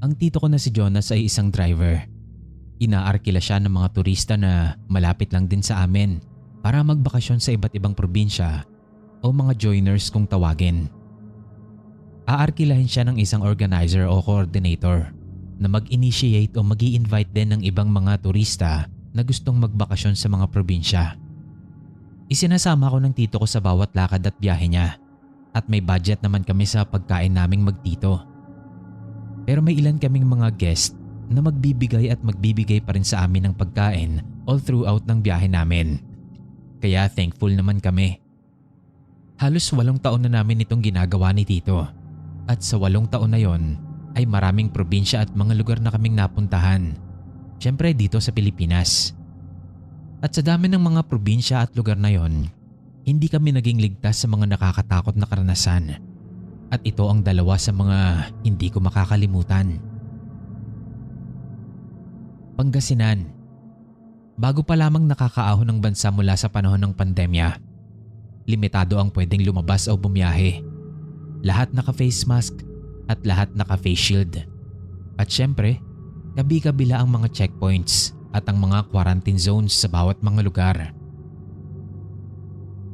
Ang tito ko na si Jonas ay isang driver. Inaarkila siya ng mga turista na malapit lang din sa amin para magbakasyon sa iba't ibang probinsya o mga joiners kung tawagin. Aarkilahin siya ng isang organizer o coordinator na mag-initiate o mag-i-invite din ng ibang mga turista na gustong magbakasyon sa mga probinsya. Isinasama ko ng tito ko sa bawat lakad at biyahe niya at may budget naman kami sa pagkain naming magtito. Pero may ilan kaming mga guest na magbibigay at magbibigay pa rin sa amin ng pagkain all throughout ng biyahe namin. Kaya thankful naman kami. Halos 8 taon na namin itong ginagawa ni tito at sa 8 taon na yon ay maraming probinsya at mga lugar na kaming napuntahan. Siyempre dito sa Pilipinas. At sa dami ng mga probinsya at lugar na yon, hindi kami naging ligtas sa mga nakakatakot na karanasan. At ito ang 2 sa mga hindi ko makakalimutan. Pangasinan. Bago pa lamang nakakaahon ng bansa mula sa panahon ng pandemya, limitado ang pwedeng lumabas o bumiyahe. Lahat naka-face mask at lahat naka-face shield. At syempre, kabi-kabila ang mga checkpoints at ang mga quarantine zones sa bawat mga lugar.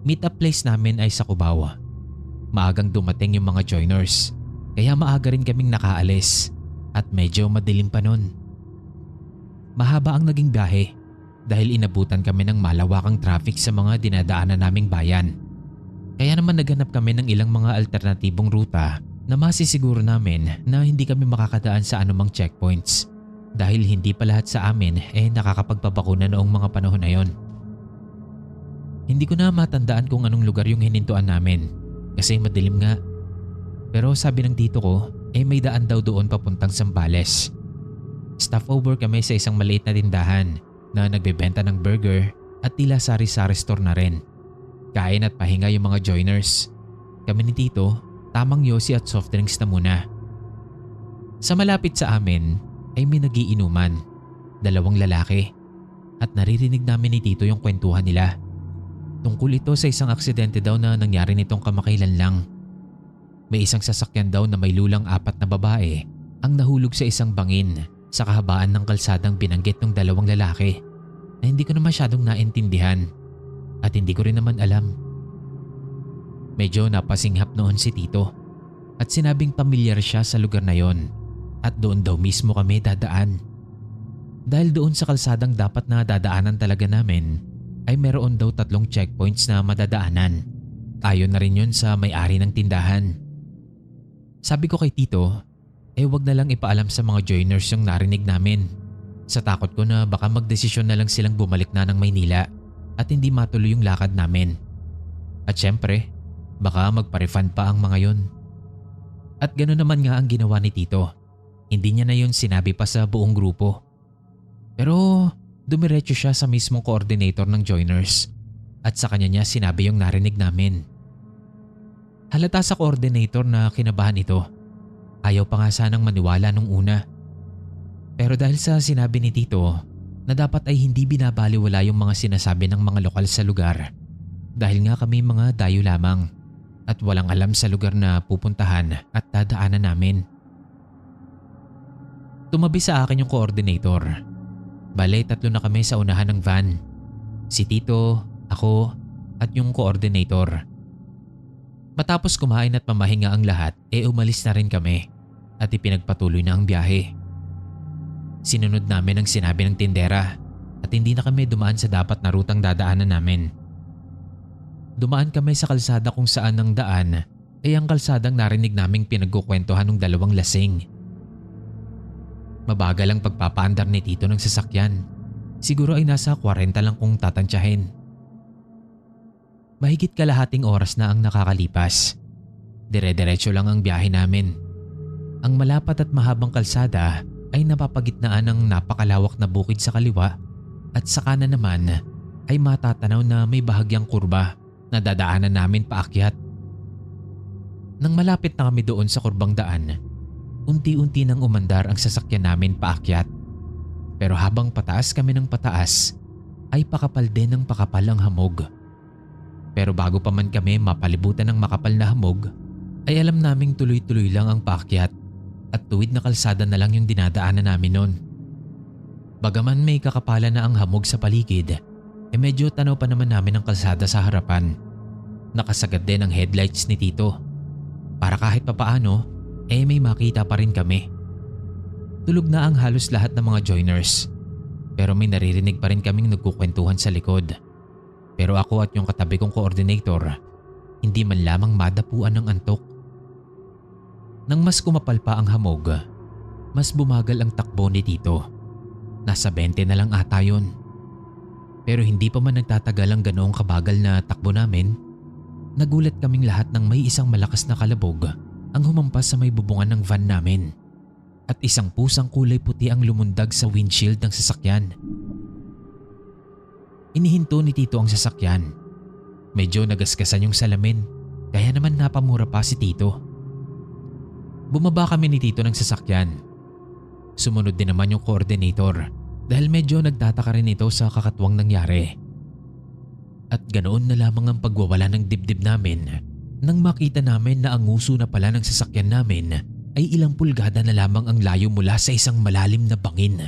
Meet-up place namin ay sa Cubao. Maagang dumating yung mga joiners, kaya maaga rin kaming nakaalis at medyo madilim pa nun. Mahaba ang naging biyahe dahil inabutan kami ng malawakang traffic sa mga dinadaanan naming bayan. Kaya naman naghanap kami ng ilang mga alternatibong ruta na masisiguro namin na hindi kami makakadaan sa anumang checkpoints dahil hindi pa lahat sa amin nakakapagpabakuna noong mga panahon na yon. Hindi ko na matandaan kung anong lugar yung hinintuan namin kasi madilim nga. Pero sabi ng tito ko may daan daw doon papuntang Zambales. Stopover kami sa isang maliit na tindahan na nagbebenta ng burger at tila sari-sari store na rin. Kain at pahinga yung mga joiners. Kami ni tito, tamang yosi at soft drinks na muna. Sa malapit sa amin ay may nagiinuman, 2 lalaki. At naririnig namin ni tito yung kwentuhan nila. Tungkol ito sa isang aksidente daw na nangyari nitong kamakailan lang. May isang sasakyan daw na may lulang 4 na babae ang nahulog sa isang bangin sa kahabaan ng kalsadang binanggit ng 2 lalaki na hindi ko na masyadong naintindihan at hindi ko rin naman alam. Medyo napasinghap noon si tito at sinabing pamilyar siya sa lugar na yon at doon daw mismo kami dadaan. Dahil doon sa kalsadang dapat na dadaanan talaga namin ay meron daw 3 checkpoints na madadaanan. Ayon na rin yun sa may-ari ng tindahan. Sabi ko kay tito, wag na lang ipaalam sa mga joiners yung narinig namin. Sa takot ko na baka magdesisyon na lang silang bumalik na ng Maynila at hindi matuloy yung lakad namin. At syempre, baka magpa-refund pa ang mga yon. At gano'n naman nga ang ginawa ni tito. Hindi niya na yun sinabi pa sa buong grupo. Pero dumiretso siya sa mismong coordinator ng joiners at sa kanya niya sinabi yung narinig namin. Halata sa coordinator na kinabahan ito. Ayaw pa nga sanang maniwala nung una. Pero dahil sa sinabi ni tito na dapat ay hindi binabaliwala yung mga sinasabi ng mga lokal sa lugar dahil nga kami mga dayo lamang at walang alam sa lugar na pupuntahan at dadaanan namin. Tumabi sa akin yung coordinator. Bale, 3 na kami sa unahan ng van. Si tito, ako, at yung coordinator. Matapos kumain at pamahinga ang lahat, umalis na rin kami at ipinagpatuloy na ang biyahe. Sinunod namin ang sinabi ng tindera at hindi na kami dumaan sa dapat na rutang dadaanan namin. Dumaan kami sa kalsada kung saan ang daan ang kalsadang narinig naming pinagkukwentuhan ng 2 lasing. Mabagal ang pagpapaandar ni tito ng sasakyan. Siguro ay nasa 40 lang kung tatansyahin. Mahigit kalahating oras na ang nakakalipas. Dire-diretso lang ang biyahe namin. Ang malapat at mahabang kalsada ay napapagitnaan ng napakalawak na bukid sa kaliwa at sa kanan naman ay matatanaw na may bahagyang kurba na dadaanan namin paakyat. Nang malapit na kami doon sa kurbang daan, unti-unti nang umandar ang sasakyan namin paakyat. Pero habang pataas kami ng pataas, ay pakapal din ng pakapal ang hamog. Pero bago pa man kami mapalibutan ng makapal na hamog, ay alam naming tuloy-tuloy lang ang paakyat at tuwid na kalsada na lang yung dinadaanan namin noon. Bagaman may kakapalan na ang hamog sa paligid, medyo tanaw pa naman namin ang kalsada sa harapan. Nakasagad din ang headlights ni Tito para kahit papaano may makita pa rin kami. Tulog na ang halos lahat ng mga joiners pero may naririnig pa rin kaming nagkukwentuhan sa likod. Pero ako at yung katabi kong coordinator hindi man lamang madapuan ng antok. Nang mas kumapal pa ang hamog, mas bumagal ang takbo ni Tito. Nasa 20 na lang ata yun. Pero hindi pa man nagtatagal ang ganoong kabagal na takbo namin, nagulat kaming lahat nang may isang malakas na kalabog ang humampas sa may bubungan ng van namin. At isang pusang kulay puti ang lumundag sa windshield ng sasakyan. Inihinto ni Tito ang sasakyan. Medyo nagasgasan yung salamin, kaya naman napamura pa si Tito. Bumaba kami ni Tito ng sasakyan. Sumunod din naman yung coordinator dahil medyo nagtataka rin ito sa kakatwang nangyari. At ganoon na lamang ang pagwawala ng dibdib namin nang makita namin na ang nguso na pala ng sasakyan namin ay ilang pulgada na lamang ang layo mula sa isang malalim na bangin.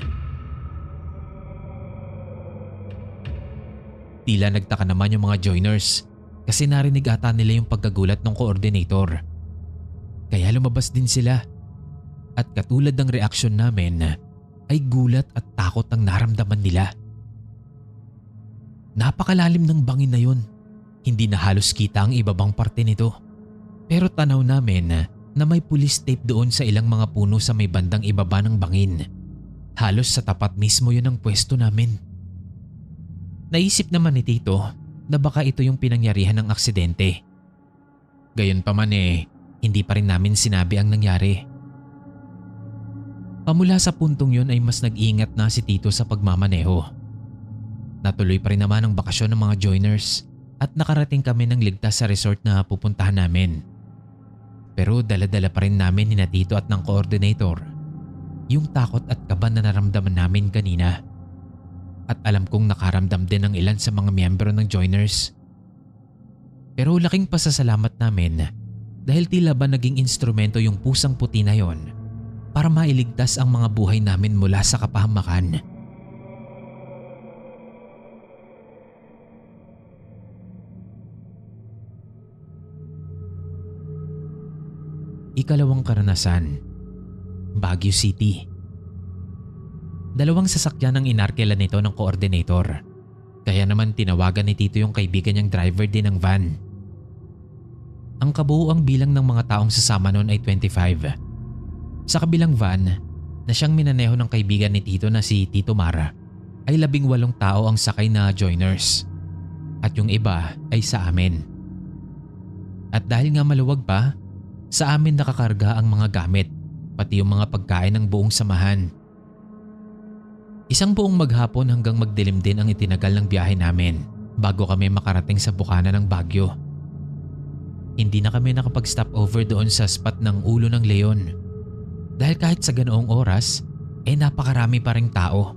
Tila nagtaka naman yung mga joiners kasi narinig ata nila yung pagkagulat ng coordinator. Kaya lumabas din sila at katulad ng reaksyon namin ay gulat at takot ang naramdaman nila. Napakalalim ng bangin na yun. Hindi na halos kita ang ibabang parte nito. Pero tanaw namin na may police tape doon sa ilang mga puno sa may bandang ibaba ng bangin. Halos sa tapat mismo yun ang pwesto namin. Naisip naman ni Tito na baka ito yung pinangyarihan ng aksidente. Gayunpaman hindi pa rin namin sinabi ang nangyari. Pamula sa puntong yun ay mas nag-iingat na si Tito sa pagmamaneho. Natuloy pa rin naman ang bakasyon ng mga joiners at nakarating kami ng ligtas sa resort na pupuntahan namin. Pero dala-dala pa rin namin ni Tito at ng coordinator yung takot at kaba na naramdaman namin kanina. At alam kong nakaramdam din ng ilan sa mga miyembro ng joiners. Pero laking pasasalamat namin dahil tila ba naging instrumento yung pusang puti na yon para mailigtas ang mga buhay namin mula sa kapahamakan. Ikalawang karanasan, Baguio City. Dalawang sasakyan ang inarkela nito ng coordinator. Kaya naman tinawagan ni Tito yung kaibigan niyang driver din ng van. Ang kabuuang bilang ng mga taong sasama noon ay 25. Sa kabilang van na siyang minaneho ng kaibigan ni Tito na si Tito Mara ay 18 tao ang sakay na joiners. At yung iba ay sa amin. At dahil nga maluwag pa, sa amin nakakarga ang mga gamit, pati yung mga pagkain ng buong samahan. Isang buong maghapon hanggang magdilim din ang itinagal ng biyahe namin bago kami makarating sa bukana ng Baguio. Hindi na kami nakapag-stop over doon sa spot ng Ulo ng Leon. Dahil kahit sa ganoong oras, napakarami pa ring tao.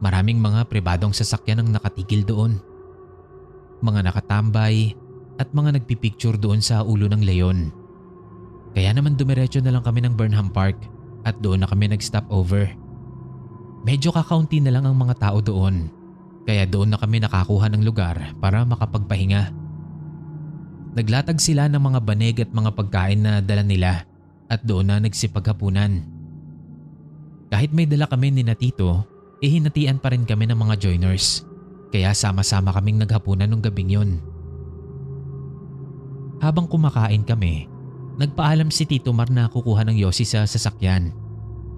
Maraming mga pribadong sasakyan ang nakatigil doon. Mga nakatambay at mga nagpipicture doon sa Ulo ng Leon. Kaya naman dumiretso na lang kami ng Burnham Park at doon na kami nag-stop over. Medyo kakaunti na lang ang mga tao doon. Kaya doon na kami nakakuha ng lugar para makapagpahinga. Naglatag sila ng mga banig at mga pagkain na dala nila at doon na nagsipaghapunan. Kahit may dala kami ni Tito, hinatian pa rin kami ng mga joiners. Kaya sama-sama kaming naghapunan nung gabing yun. Habang kumakain kami, nagpaalam si Tito Mar na kukuha ng yosi sa sasakyan.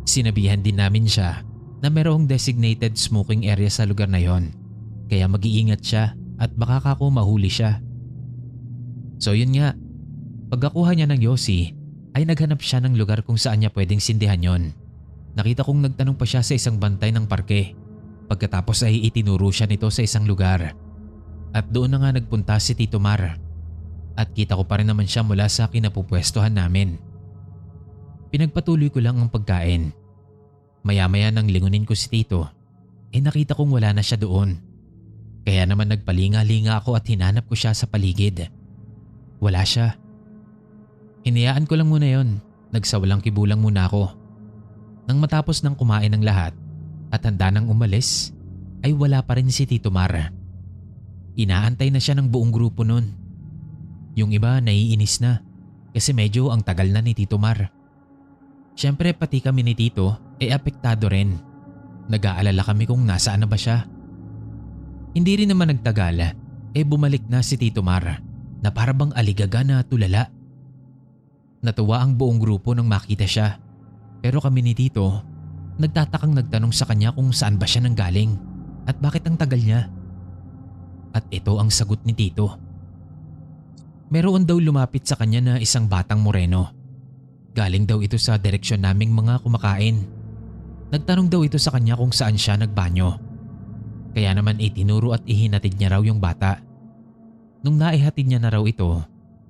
Sinabihan din namin siya na merong designated smoking area sa lugar na yon. Kaya mag-iingat siya at baka kako mahuli siya. So yun nga, pagkakuha niya ng yosi ay naghanap siya ng lugar kung saan niya pwedeng sindihan yon. Nakita kong nagtanong pa siya sa isang bantay ng parke. Pagkatapos ay itinuro siya nito sa isang lugar. At doon na nga nagpunta si Tito Mar. At kita ko pa rin naman siya mula sa kinapupwestuhan namin. Pinagpatuloy ko lang ang pagkain. Maya-maya nang lingunin ko si Tito, nakita kong wala na siya doon. Kaya naman nagpalinga-linga ako at hinanap ko siya sa paligid. Wala siya. Hinayaan ko lang muna yon Nagsawalang kibulang muna ako. Nang matapos ng kumain ng lahat at handa nang umalis, ay wala pa rin si Tito Mar. Inaantay na siya ng buong grupo nun. Yung iba naiinis na kasi medyo ang tagal na ni Tito Mar. Siyempre pati kami ni Tito apektado rin. Nag-aalala kami kung nasaan na ba siya. Hindi rin naman nagtagal bumalik na si Tito Mar na parabang aligaga na tulala. Natuwa ang buong grupo nang makita siya. Pero kami ni Tito, nagtatakang nagtanong sa kanya kung saan ba siya nanggaling at bakit ang tagal niya. At ito ang sagot ni Tito. Meron daw lumapit sa kanya na isang batang moreno. Galing daw ito sa direksyon naming mga kumakain. Nagtanong daw ito sa kanya kung saan siya nagbanyo. Kaya naman itinuro at ihinatid niya raw yung bata. Nung naihatid niya na raw ito,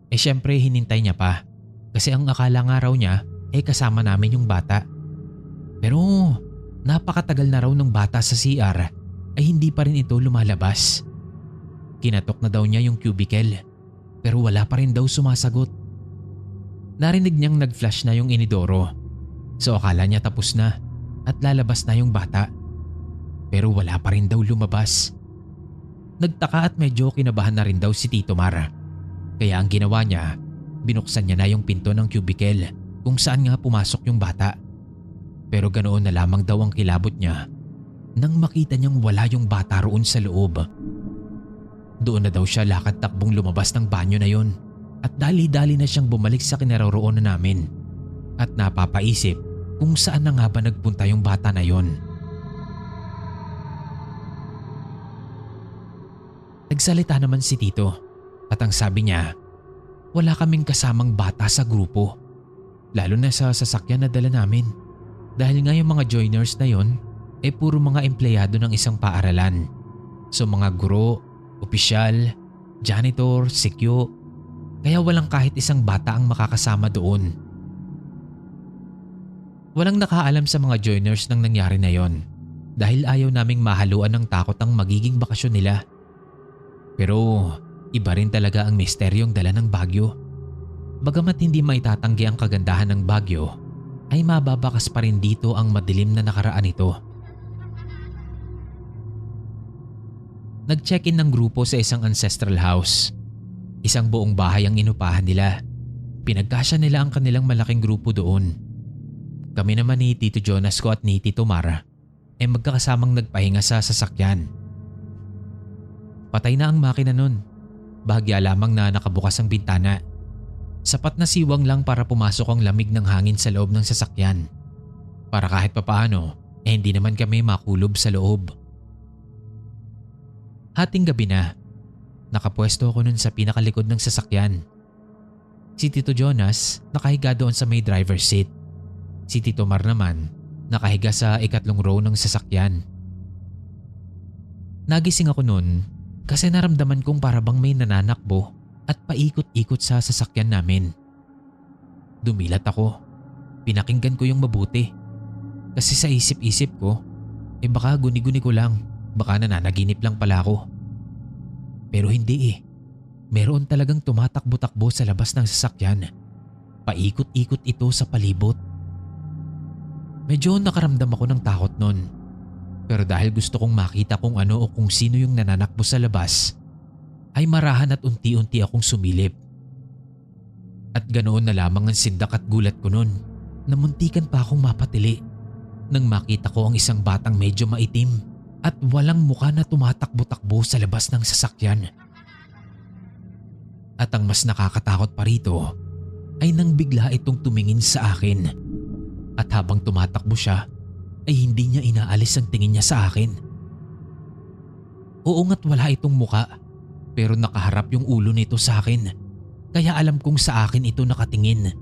syempre hinintay niya pa. Kasi ang akala nga raw niya kasama namin yung bata. Pero napakatagal na raw ng bata sa CR ay hindi pa rin ito lumalabas. Kinatok na daw niya yung cubicle pero wala pa rin daw sumasagot. Narinig niyang nag-flash na yung inidoro, so akala niya tapos na at lalabas na yung bata. Pero wala pa rin daw lumabas. Nagtaka at medyo kinabahan na rin daw si Tito Mar. Kaya ang ginawa niya, binuksan niya na yung pinto ng cubicle kung saan nga pumasok yung bata. Pero ganoon na lamang daw ang kilabot niya nang makita niyang wala yung bata roon sa loob. Doon na daw siya lakad takbong lumabas ng banyo na yon at dali-dali na siyang bumalik sa kinaroroonan namin at napapaisip kung saan na nga ba nagpunta yung bata na yon. Nagsalita naman si Tito at ang sabi niya, wala kaming kasamang bata sa grupo, lalo na sa sasakyan na dala namin. Dahil nga yung mga joiners na yon puro mga empleyado ng isang paaralan. So mga guro, opisyal, janitor, sekyo, kaya walang kahit isang bata ang makakasama doon. Walang nakaalam sa mga joiners ng nangyari na yon dahil ayaw naming mahaluan ng takot ang magiging bakasyon nila. Pero iba rin talaga ang misteryong dala ng Baguio. Bagamat hindi maitatanggi ang kagandahan ng Baguio, ay mababakas pa rin dito ang madilim na nakaraan nito. Nag-check-in ng grupo sa isang ancestral house. Isang buong bahay ang inupahan nila. Pinagkasya nila ang kanilang malaking grupo doon. Kami naman ni Tito Jonas ko at ni Tito Mara magkakasamang nagpahinga sa sasakyan. Patay na ang makina nun. Bahagya lamang na nakabukas ang bintana. Sapat na siwang lang para pumasok ang lamig ng hangin sa loob ng sasakyan. Para kahit papaano, hindi naman kami makulob sa loob. Hating gabi na. Nakapwesto ako nun sa pinakalikod ng sasakyan. Si Tito Jonas nakahiga doon sa may driver's seat. Si Tito Mar naman nakahiga sa ikatlong row ng sasakyan. Nagising ako nun kasi naramdaman kong parabang may nananakbo at paikot-ikot sa sasakyan namin. Dumilat ako. Pinakinggan ko yung mabuti. Kasi sa isip-isip ko, baka guni-guni ko lang, baka nananaginip lang pala ako. Pero hindi Meron talagang tumatakbo-takbo sa labas ng sasakyan. Paikot-ikot ito sa palibot. Medyo nakaramdam ako ng takot nun. Pero dahil gusto kong makita kung ano o kung sino yung nananakbo sa labas, ay marahan at unti-unti akong sumilip. At ganoon na lamang ang sindak at gulat ko nun na muntikan pa akong mapatili nang makita ko ang isang batang medyo maitim at walang muka na tumatakbo-takbo sa labas ng sasakyan. At ang mas nakakatakot pa rito ay nang bigla itong tumingin sa akin. At habang tumatakbo siya ay hindi niya inaalis ang tingin niya sa akin. Oo nga't wala itong muka pero nakaharap yung ulo nito sa akin kaya alam kong sa akin ito nakatingin.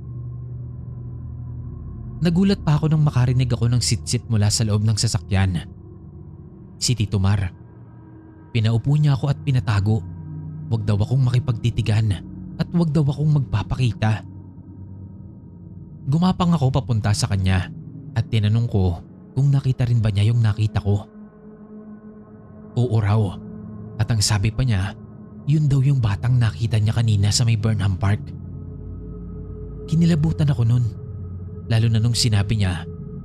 Nagulat pa ako nang makarinig ako ng sitsit mula sa loob ng sasakyan. Si Tito Mar. Pinaupo niya ako at pinatago. Huwag daw akong makipagtitigan at huwag daw akong magpapakita. Gumapang ako papunta sa kanya at tinanong ko kung nakita rin ba niya yung nakita ko. Oo raw. At ang sabi pa niya, yun daw yung batang nakita niya kanina sa may Burnham Park. Kinilabutan ako nun Lalo na nung sinabi niya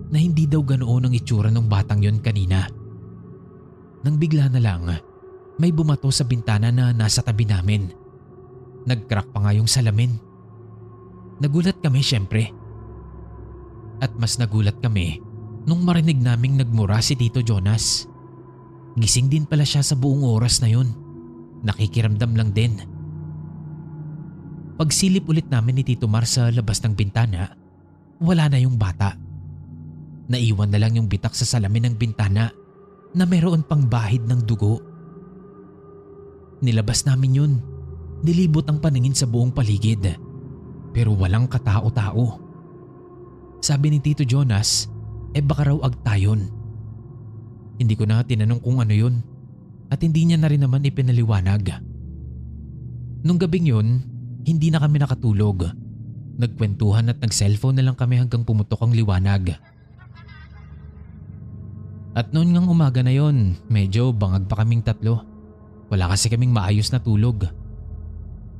na hindi daw ganoon ang itsura ng batang yon kanina. Nang bigla na lang, may bumato sa bintana na nasa tabi namin. Nag-crack pa nga yung salamin. Nagulat kami syempre. At mas nagulat kami nung marinig naming nagmura si Tito Jonas. Gising din pala siya sa buong oras na yun. Nakikiramdam lang din. Pagsilip ulit namin ni Tito Mar sa labas ng bintana, wala na yung bata. Naiwan na lang yung bitak sa salamin ng bintana na meron pang bahid ng dugo. Nilabas namin yun. Nilibot ang paningin sa buong paligid. Pero walang katao-tao. Sabi ni Tito Jonas, baka raw agtayon. Hindi ko na tinanong kung ano yun at hindi niya na rin naman ipinaliwanag. Nung gabing yun, hindi na kami nakatulog. Nagkwentuhan at nag-cellphone na lang kami hanggang pumutok ang liwanag. At noon ngang umaga na yon, medyo bangag pa kaming tatlo. Wala kasi kaming maayos na tulog.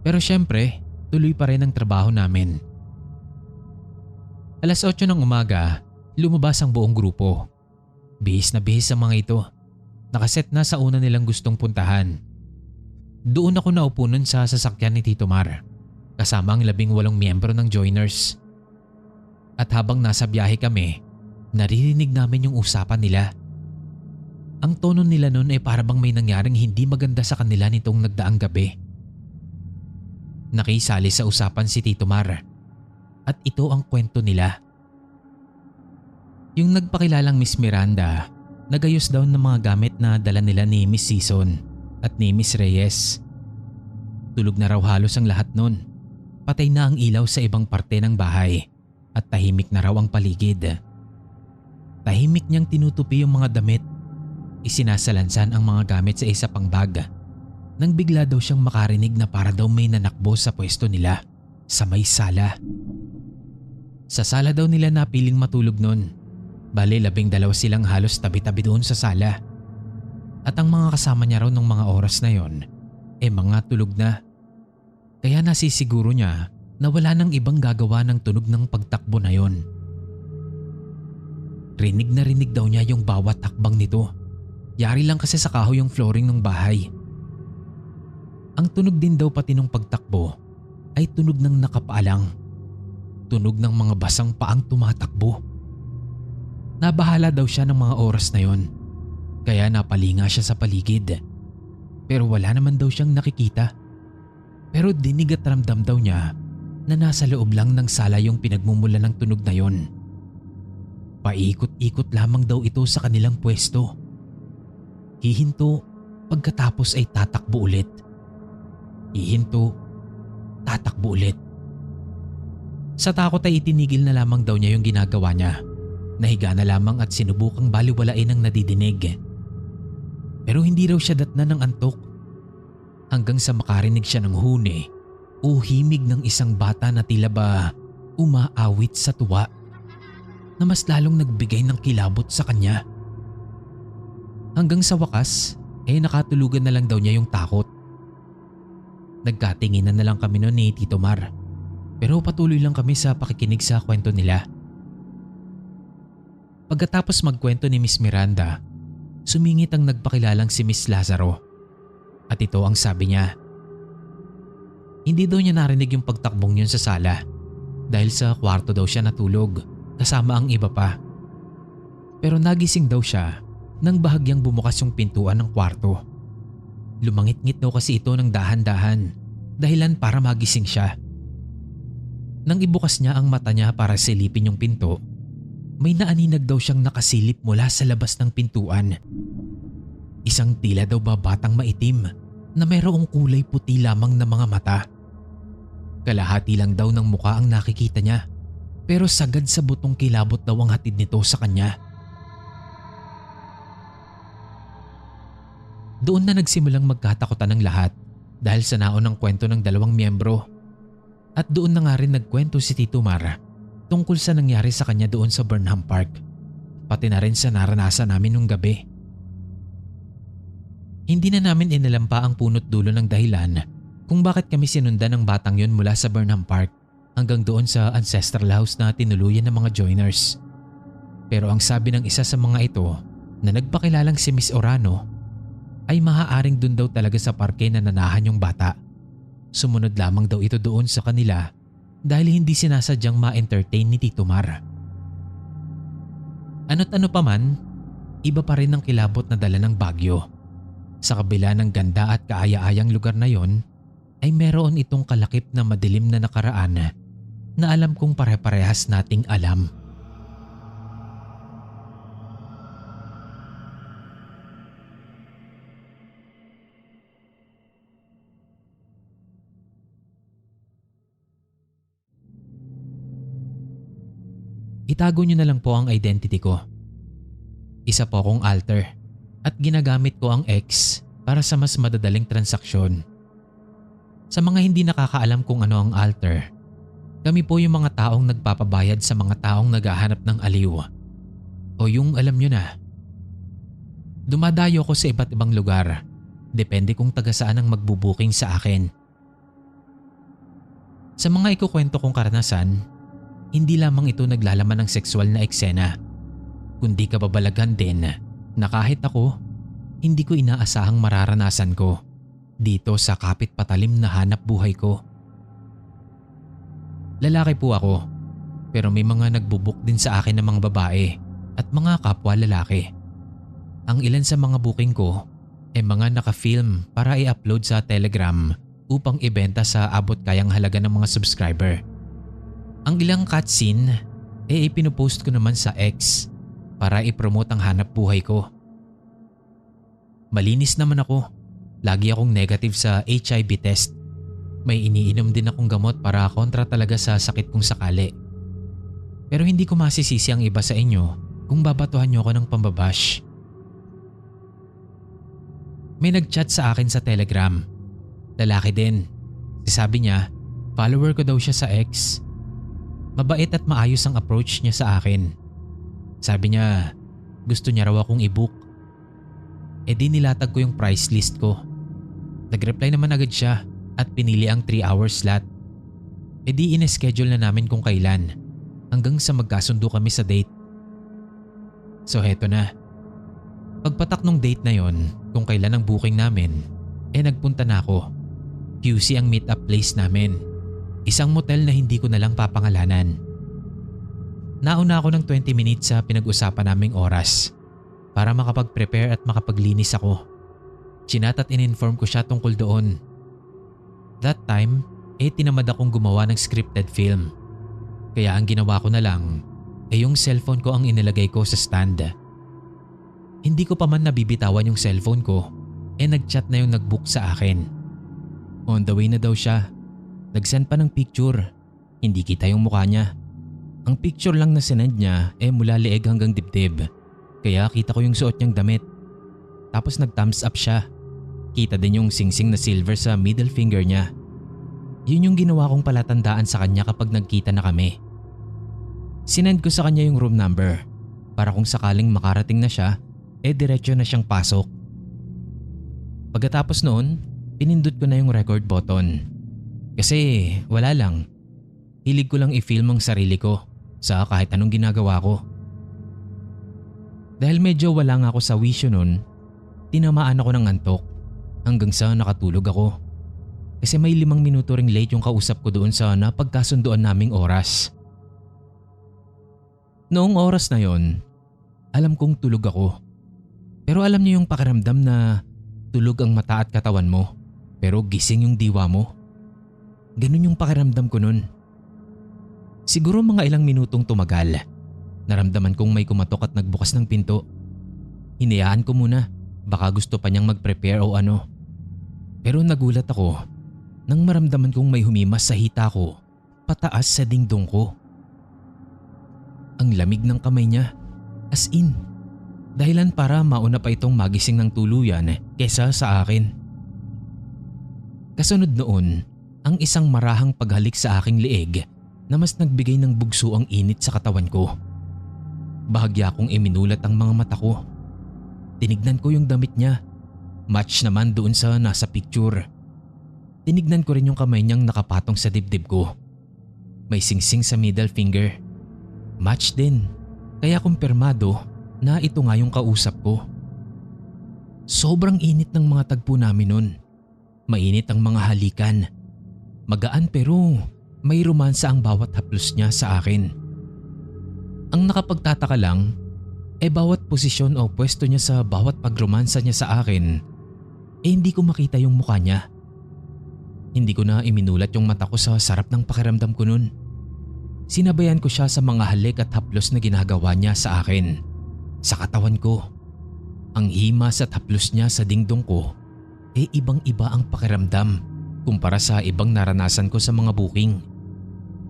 Pero syempre, tuloy pa rin ang trabaho namin. Alas 8 ng umaga, lumabas ang buong grupo. Bihis na bihis ang mga ito. Nakaset na sa una nilang gustong puntahan. Doon ako naupo nun sa sasakyan ni Tito Mar, kasama ang 18 miyembro ng joiners. At habang nasa biyahe kami, naririnig namin yung usapan nila. Ang tono nila noon ay para bang may nangyaring hindi maganda sa kanila nitong nagdaang gabi. Nakisali sa usapan si Tito Mar at ito ang kwento nila. Yung nagpakilalang Miss Miranda, nagayos daw ng mga gamit na dala nila ni Miss Season at ni Miss Reyes. Tulog na raw halos ang lahat noon. Patay na ang ilaw sa ibang parte ng bahay at tahimik na raw ang paligid. Tahimik niyang tinutupi yung mga damit. Isinasalansan ang mga gamit sa isa pang bag. Nang bigla daw siyang makarinig na para daw may nanakbo sa pwesto nila sa may sala. Sa sala daw nila napiling matulog noon. Bale 12 silang halos tabi-tabi doon sa sala. At ang mga kasama niya raw ng mga oras na yon mga tulog na. Kaya nasisiguro niya na wala nang ibang gagawa ng tunog ng pagtakbo na yon. Rinig na rinig daw niya yung bawat hakbang nito. Yari lang kasi sa kahoy yung flooring ng bahay. Ang tunog din daw pati nung pagtakbo ay tunog ng nakapaalang. Tunog ng mga basang paang tumatakbo. Nabahala daw siya ng mga oras na yon. Kaya napalinga siya sa paligid. Pero wala naman daw siyang nakikita. Pero dinig at ramdam daw niya na nasa loob lang ng sala yung pinagmumula ng tunog na yon. Paikot-ikot lamang daw ito sa kanilang pwesto. Hihinto, pagkatapos ay tatakbo ulit. Hihinto, tatakbo ulit. Sa takot ay itinigil na lamang daw niya yung ginagawa niya. Nahiga na lamang at sinubukang baliwalain ang nadidinig. Pero hindi raw siya datna ng antok. Hanggang sa makarinig siya ng huni o himig ng isang bata na tila ba umaawit sa tuwa na mas lalong nagbigay ng kilabot sa kanya. Hanggang sa wakas nakatulugan na lang daw niya yung takot. Nagkatinginan na lang kami noon ni Tito Mar pero patuloy lang kami sa pakikinig sa kwento nila. Pagkatapos magkwento ni Miss Miranda, sumingit ang nagpakilalang si Miss Lazaro. At ito ang sabi niya. Hindi daw niya narinig yung pagtakbong yun sa sala dahil sa kwarto daw siya natulog kasama ang iba pa. Pero nagising daw siya nang bahagyang bumukas yung pintuan ng kwarto. Lumangit-ngit daw kasi ito ng dahan-dahan dahilan para magising siya. Nang ibukas niya ang mata niya para silipin yung pinto, may naaninag daw siyang nakasilip mula sa labas ng pintuan. Isang tila daw ba batang maitim na mayroong kulay puti lamang na mga mata. Kalahati lang daw ng muka ang nakikita niya pero sagad sa butong kilabot daw ang hatid nito sa kanya. Doon na nagsimulang magkatakutan ng lahat dahil sa naon ng kwento ng 2 miyembro. At doon na nga rin nagkwento si Tito Mar tungkol sa nangyari sa kanya doon sa Burnham Park, pati na rin sa naranasan namin nung gabi. Hindi na namin inalam pa ang punot dulo ng dahilan kung bakit kami sinundan ng batang yun mula sa Burnham Park hanggang doon sa ancestral house na tinuluyan ng mga joiners. Pero ang sabi ng isa sa mga ito na nagpakilalang si Miss Orano ay maaaring dun daw talaga sa parke na nanahan yung bata. Sumunod lamang daw ito doon sa kanila dahil hindi sinasadyang ma-entertain ni Tito Mar. Ano't ano pa man, iba pa rin ang kilabot na dala ng Baguio. Sa kabila ng ganda at kaaya-ayang lugar na yon, ay meron itong kalakip na madilim na nakaraan na alam kong pare-parehas nating alam. Itago niyo na lang po ang identity ko. Isa po akong alter at ginagamit ko ang X para sa mas madadaling transaksyon. Sa mga hindi nakakaalam kung ano ang alter, kami po yung mga taong nagpapabayad sa mga taong naghahanap ng aliw. O yung alam nyo na. Dumadayo ko sa iba't ibang lugar, depende kung taga saan ang magbubuking sa akin. Sa mga ikukwento kong karanasan, hindi lamang ito naglalaman ng sexual na eksena, kundi kababalaghan din na kahit ako, hindi ko inaasahang mararanasan ko dito sa kapit patalim na hanap buhay ko. Lalaki po ako, pero may mga nagbubuk din sa akin ng mga babae at mga kapwa lalaki. Ang ilan sa mga booking ko ay mga naka-film para i-upload sa Telegram upang ibenta sa abot kayang halaga ng mga subscriber. Ang ilang cutscene ay ipinupost ko naman sa X para i-promote ang hanap buhay ko. Malinis naman ako. Lagi akong negative sa HIV test. May iniinom din akong gamot para kontra talaga sa sakit kung sakali. Pero hindi ko masisisi ang iba sa inyo kung babatuhan niyo ako ng pambabash. May nag-chat sa akin sa Telegram. Lalaki din. Sabi niya, follower ko daw siya sa X. Mabait at maayos ang approach niya sa akin. Sabi niya, gusto niya raw akong i-book. E di nilatag ko yung price list ko. Nag-reply naman agad siya at pinili ang 3-hour slot. E di in-schedule na namin kung kailan hanggang sa magkasundo kami sa date. So heto na. Pagpatak nung date na yon, kung kailan ang booking namin, nagpunta na ako. QC ang meet-up place namin. Isang motel na hindi ko na lang papangalanan. Nauna ako ng 20 minutes sa pinag-usapan naming oras para makapag-prepare at makapaglinis ako. Chinat at in-inform ko siya tungkol doon. That time, tinamad akong gumawa ng scripted film. Kaya ang ginawa ko na lang yung cellphone ko ang inilagay ko sa stand. Hindi ko pa man nabibitawan yung cellphone ko, nag-chat na yung nag-book sa akin. On the way na daw siya. Nag-send pa ng picture. Hindi kita yung mukha niya. Ang picture lang na sinend niya mula leeg hanggang dibdib. Kaya kita ko yung suot niyang damit. Tapos nag-thumbs up siya. Kita din yung singsing na silver sa middle finger niya. Yun yung ginawa kong palatandaan sa kanya kapag nagkita na kami. Sinend ko sa kanya yung room number para kung sakaling makarating na siya, diretso na siyang pasok. Pagkatapos noon, pinindot ko na yung record button. Kasi wala lang. Hilig ko lang i-film ang sarili ko sa kahit anong ginagawa ko. Dahil medyo wala nga ako sa wisyo noon, tinamaan ako ng antok hanggang sa nakatulog ako. Kasi may 5 minuto ring late yung kausap ko doon sa napagkasunduan naming oras. Noong oras na yon, alam kong tulog ako. Pero alam niyo yung pakiramdam na tulog ang mata at katawan mo pero gising yung diwa mo? Ganun yung pakiramdam ko nun. Siguro mga ilang minutong tumagal. Naramdaman kong may kumatok at nagbukas ng pinto. Hinayaan ko muna, baka gusto pa niyang mag-prepare o ano. Pero nagulat ako nang maramdaman kong may humimas sa hita ko pataas sa dingdong ko. Ang lamig ng kamay niya, as in. Dahilan para mauna pa itong magising ng tuluyan kesa sa akin. Kasunod noon, ang isang marahang paghalik sa aking leeg na mas nagbigay ng bugso ang init sa katawan ko. Bahagya kong iminulat ang mga mata ko. Tinignan ko yung damit niya. Match naman doon sa nasa picture. Tinignan ko rin yung kamay niyang nakapatong sa dibdib ko. May singsing sa middle finger. Match din, kaya kumpirmado na ito nga yung kausap ko. Sobrang init ng mga tagpo namin nun. Mainit ang mga halikan. Magaan pero may romansa ang bawat haplos niya sa akin. Ang nakapagtataka lang bawat posisyon o pwesto niya sa bawat pagromansa niya sa akin hindi ko makita yung mukha niya. Hindi ko na iminulat yung mata ko sa sarap ng pakiramdam ko nun. Sinabayan ko siya sa mga halik at haplos na ginagawa niya sa akin, sa katawan ko. Ang himas at haplos niya sa dingdong ko ibang-iba ang pakiramdam kumpara sa ibang naranasan ko sa mga booking.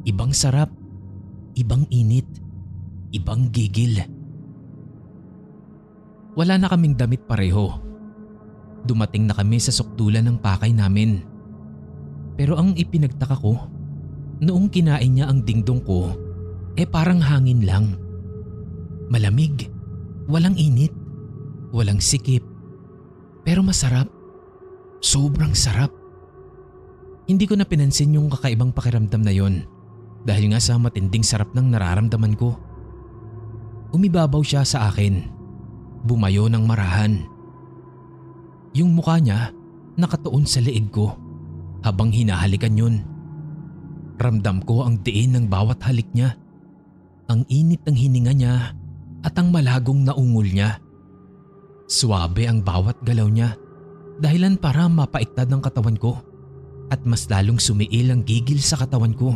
Ibang sarap, ibang init, ibang gigil. Wala na kaming damit pareho. Dumating na kami sa sukdulan ng pakay namin. Pero ang ipinagtaka ko, noong kinain niya ang dingdong ko, parang hangin lang. Malamig, walang init, walang sikip. Pero masarap, sobrang sarap. Hindi ko na pinansin yung kakaibang pakiramdam na yon dahil nga sa matinding sarap ng nararamdaman ko. Umibabaw siya sa akin, bumayo ng marahan. Yung mukha niya nakatuon sa leeg ko habang hinahalikan yun. Ramdam ko ang diin ng bawat halik niya, ang init ng hininga niya at ang malagong naungol niya. Suwabe ang bawat galaw niya, dahilan para mapaiktad ang katawan ko at mas lalong sumiil ang gigil sa katawan ko.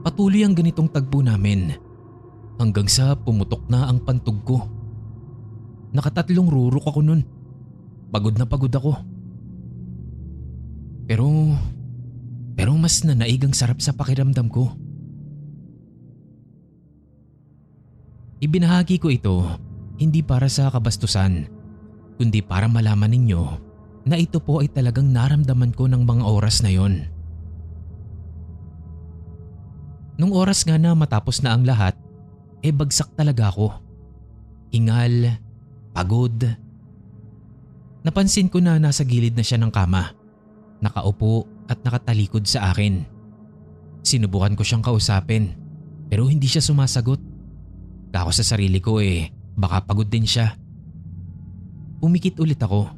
Patuloy ang ganitong tagpo namin hanggang sa pumutok na ang pantog ko. Nakatatlong rurok ako nun. Pagod na pagod ako. Pero mas nanaig ang sarap sa pakiramdam ko. Ibinahagi ko ito hindi para sa kabastusan, kundi para malaman ninyo na ito po ay talagang naramdaman ko ng mga oras na yon. Nung oras nga na matapos na ang lahat, bagsak talaga ako. Hingal, pagod. Napansin ko na nasa gilid na siya ng kama, nakaupo at nakatalikod sa akin. Sinubukan ko siyang kausapin pero hindi siya sumasagot. Kako sa sarili ko baka pagod din siya. Umikit ulit ako.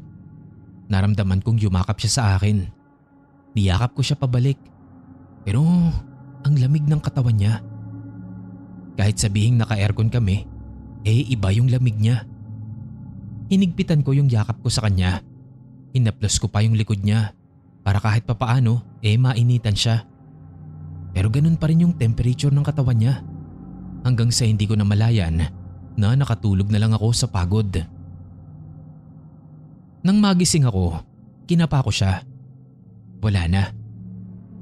Naramdaman kong yumakap siya sa akin. Niyakap ko siya pabalik. Pero ang lamig ng katawan niya. Kahit sabihing naka-aircon kami, iba yung lamig niya. Hinigpitan ko yung yakap ko sa kanya. Hinaplos ko pa yung likod niya para kahit papaano mainitan siya. Pero ganun pa rin yung temperature ng katawan niya. Hanggang sa hindi ko na malayan na nakatulog na lang ako sa pagod. Nang magising ako, kinapa ko siya. Wala na.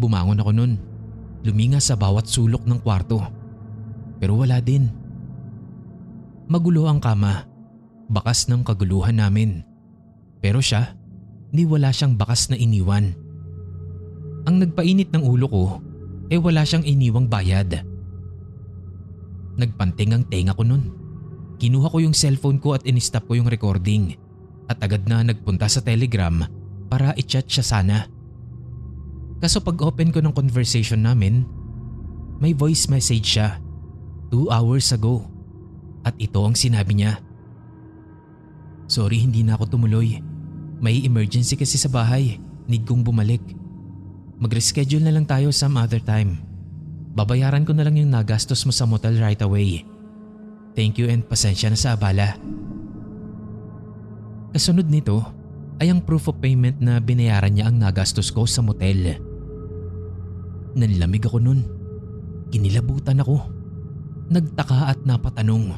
Bumangon ako nun. Luminga sa bawat sulok ng kwarto. Pero wala din. Magulo ang kama. Bakas ng kaguluhan namin. Pero siya, ni wala siyang bakas na iniwan. Ang nagpainit ng ulo ko, wala siyang iniwang bayad. Nagpanting ang tenga ko nun. Kinuha ko yung cellphone ko at in-stop ko yung recording. At agad na nagpunta sa Telegram para i-chat siya sana. Kaso pag open ko ng conversation namin, may voice message siya 2 hours ago. At ito ang sinabi niya. Sorry, hindi na ako tumuloy. May emergency kasi sa bahay. Need kong bumalik. Mag-reschedule na lang tayo some other time. Babayaran ko na lang yung nagastos mo sa motel right away. Thank you and pasensya na sa abala. Kasunod nito ay ang proof of payment na binayaran niya ang nagastos ko sa motel. Nanlamig ako nun. Kinilabutan ako. Nagtaka at napatanong.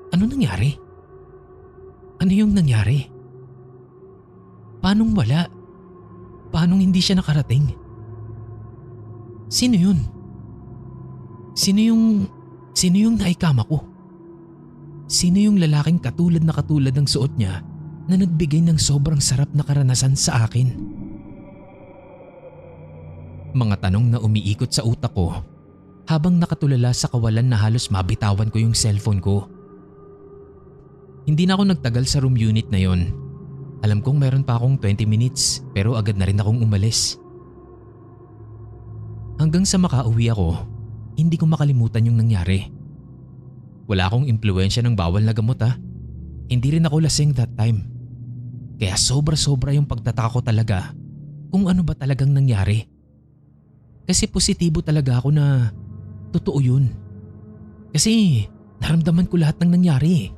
Ano nangyari? Ano yung nangyari? Paanong wala? Paanong hindi siya nakarating? Sino yun? Sino yung naikama ko? Sino yung lalaking katulad ng suot niya na nagbigay ng sobrang sarap na karanasan sa akin? Mga tanong na umiikot sa utak ko habang nakatulala sa kawalan na halos mabitawan ko yung cellphone ko. Hindi na ako nagtagal sa room unit na yon. Alam kong meron pa akong 20 minutes pero agad na rin akong umalis. Hanggang sa makauwi ako, hindi ko makalimutan yung nangyari. Wala akong impluensya ng bawal na gamot ha. Hindi rin ako lasing that time. Kaya sobra-sobra yung pagtataka ko talaga kung ano ba talagang nangyari. Kasi positibo talaga ako na totoo yun. Kasi naramdaman ko lahat ng nangyari.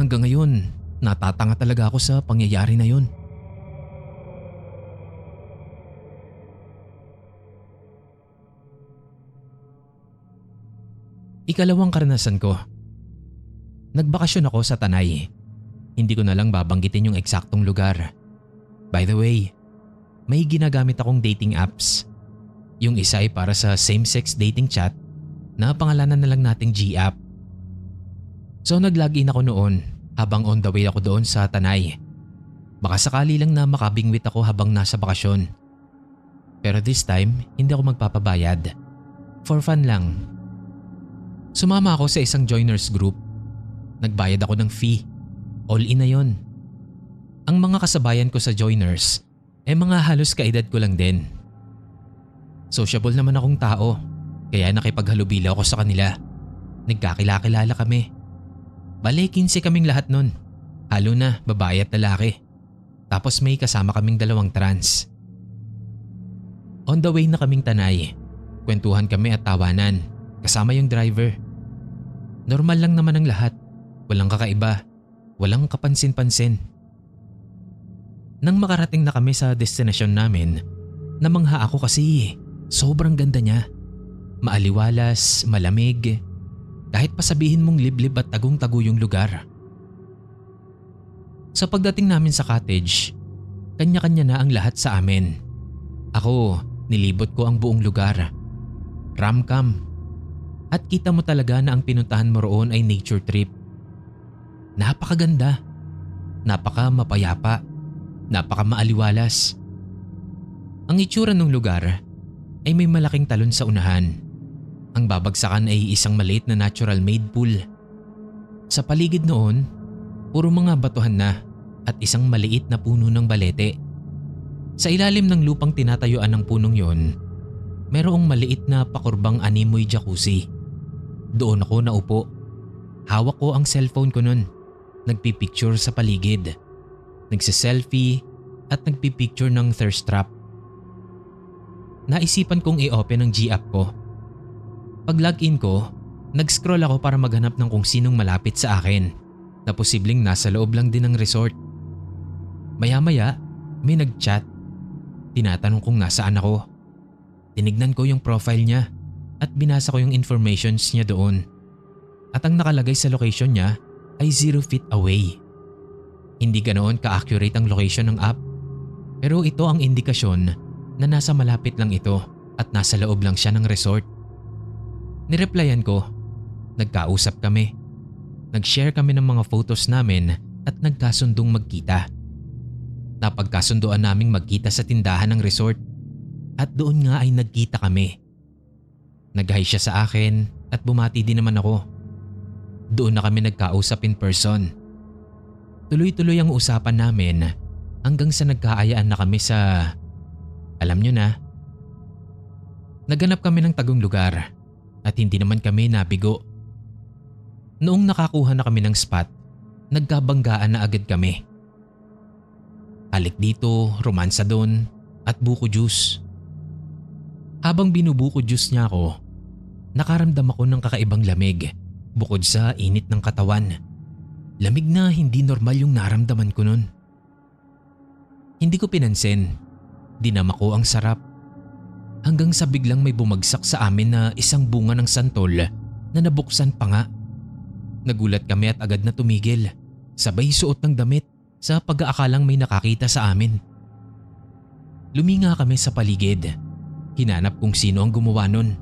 Hanggang ngayon, natatanga talaga ako sa pangyayari na yun. Ikalawang karanasan ko. Nagbakasyon ako sa Tanay. Hindi ko na lang babanggitin yung eksaktong lugar. By the way, may ginagamit akong dating apps. Yung isa ay para sa same-sex dating chat na pangalanan na lang nating G-app. So nag-login ako noon habang on the way ako doon sa Tanay. Baka sakali lang na makabingwit ako habang nasa bakasyon. Pero this time, hindi ako magpapabayad. For fun lang. Sumama ako sa isang joiners group. Nagbayad ako ng fee. All in na yon. Ang mga kasabayan ko sa joiners mga halos kaedad ko lang din. Sociable naman akong tao, kaya nakipaghalubilo ako sa kanila. Nagkakilala kami. Bale, 15 kaming lahat nun. Halo na, babae at lalaki. Tapos may kasama kaming 2 trans. On the way na kaming Tanay, kwentuhan kami at tawanan. Kasama yung driver. Normal lang naman ang lahat. Walang kakaiba. Walang kapansin-pansin. Nang makarating na kami sa destinasyon namin, namangha ako kasi sobrang ganda niya. Maaliwalas, malamig. Kahit pa sabihin mong liblib at tagong-tago yung lugar. Sa pagdating namin sa cottage, kanya-kanya na ang lahat sa amin. Ako, nilibot ko ang buong lugar. Ramcam. At kita mo talaga na ang pinuntahan mo roon ay nature trip. Napakaganda. Napaka mapayapa. Napaka maaliwalas. Ang itsura ng lugar ay may malaking talon sa unahan. Ang babagsakan ay isang maliit na natural made pool. Sa paligid noon, puro mga batuhan na at isang maliit na puno ng balete. Sa ilalim ng lupang tinatayuan ng punong yon, merong maliit na pakurbang animoy jacuzzi. Doon ako naupo. Hawak ko ang cellphone ko nun. Nagpipicture sa paligid. Nagsiselfie at nagpipicture ng thirst trap. Naisipan kong i-open ang G-app ko. Pag login ko, nag-scroll ako para maghanap ng kung sinong malapit sa akin na posibleng nasa loob lang din ng resort. Maya-maya, may nag-chat. Tinatanong kung nasaan ako. Tinignan ko yung profile niya at binasa ko yung informations niya doon. At ang nakalagay sa location niya ay 0 feet away. Hindi ganoon ka-accurate ang location ng app, pero ito ang indikasyon na nasa malapit lang ito at nasa loob lang siya ng resort. Nireplyan ko. Nagkausap kami. Nag-share kami ng mga photos namin at nagkasundong magkita. Napagkasunduan naming magkita sa tindahan ng resort at doon nga ay nagkita kami. Nag-hi siya sa akin at bumati din naman ako. Doon na kami nagkausap in person. Tuloy-tuloy ang usapan namin hanggang sa nagkaayaan na kami sa… alam nyo na. Naghanap kami ng tagong lugar at hindi naman kami nabigo. Noong nakakuha na kami ng spot, nagkabanggaan na agad kami. Halik dito, romansa doon at buko juice. Habang binubuko juice niya ako, nakaramdam ako ng kakaibang lamig bukod sa init ng katawan. Lamig na hindi normal yung naramdaman ko nun. Hindi ko pinansin. Dinama ko ang sarap. Hanggang sa biglang may bumagsak sa amin na isang bunga ng santol na nabuksan pa nga. Nagulat kami at agad na tumigil. Sabay suot ng damit sa pag-aakalang may nakakita sa amin. Luminga kami sa paligid. Hinanap kung sino ang gumawa nun.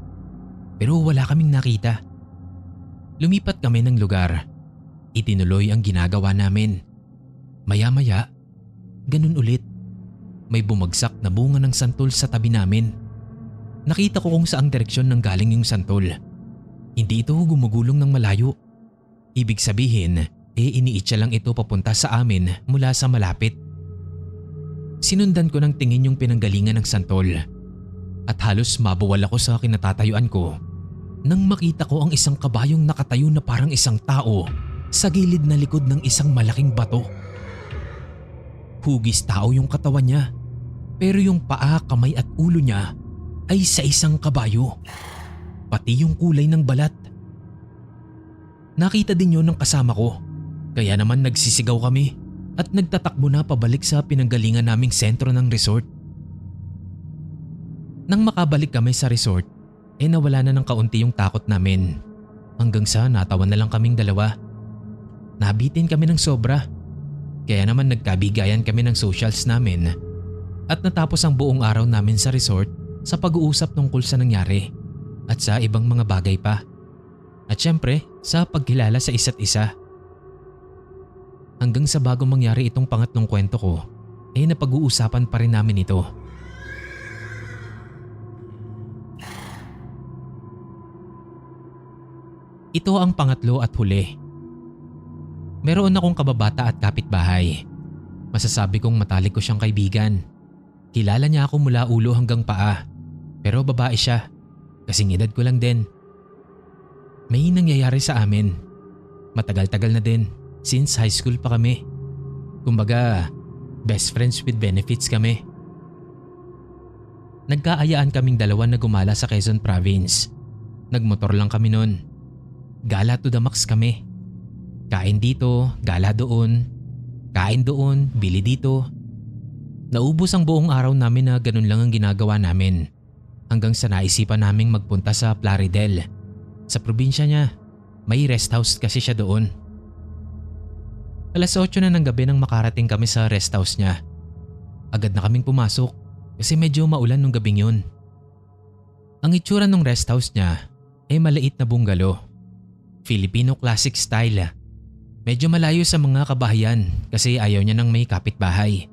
Pero wala kaming nakita. Lumipat kami ng lugar. Itinuloy ang ginagawa namin. Maya-maya, ganun ulit. May bumagsak na bunga ng santol sa tabi namin. Nakita ko kung saang direksyon nang galing yung santol. Hindi ito gumugulong ng malayo. Ibig sabihin, iniitsa lang ito papunta sa amin mula sa malapit. Sinundan ko ng tingin yung pinanggalingan ng santol. at halos mabuwal ako sa kinatatayuan ko nang makita ko ang isang kabayong nakatayo na parang isang tao sa gilid na likod ng isang malaking bato. Hugis tao yung katawan niya, pero yung paa, kamay at ulo niya ay sa isang kabayo, pati yung kulay ng balat. Nakita din yun ng kasama ko, kaya naman nagsisigaw kami at nagtatakbo na pabalik sa pinanggalingan naming sentro ng resort. Nang makabalik kami sa resort, nawala na ng kaunti yung takot namin, hanggang sa natawa na lang kaming dalawa. Nabitin kami ng sobra, kaya naman nagkabigayan kami ng socials namin at natapos ang buong araw namin sa resort sa pag-uusap tungkol sa nangyari at sa ibang mga bagay pa. At syempre sa pagkilala sa isa't isa. Hanggang sa bago mangyari itong pangatlong kwento ko, napag-uusapan pa rin namin ito. Ito ang pangatlo at huli. Meron akong kababata at kapitbahay. Masasabi kong matalik ko siyang kaibigan. Kilala niya ako mula ulo hanggang paa, pero babae siya, kasing edad ko lang din. May nangyayari sa amin. Matagal-tagal na din, since high school pa kami. Kumbaga, best friends with benefits kami. Nagkaayaan kaming dalawa na gumala sa Quezon Province. Nagmotor lang kami noon. Gala to the max kami. Kain dito, gala doon. Kain doon, bili dito. Naubos ang buong araw namin na ganun lang ang ginagawa namin. Hanggang sa naisipan naming magpunta sa Plaridel. Sa probinsya niya, may rest house kasi siya doon. Alas 8 na ng gabi nang makarating kami sa rest house niya. Agad na kaming pumasok kasi medyo maulan nung gabing yun. Ang itsura ng rest house niya maliit na bungalow. Filipino classic style. Medyo malayo sa mga kabahayan kasi ayaw niya ng may kapitbahay.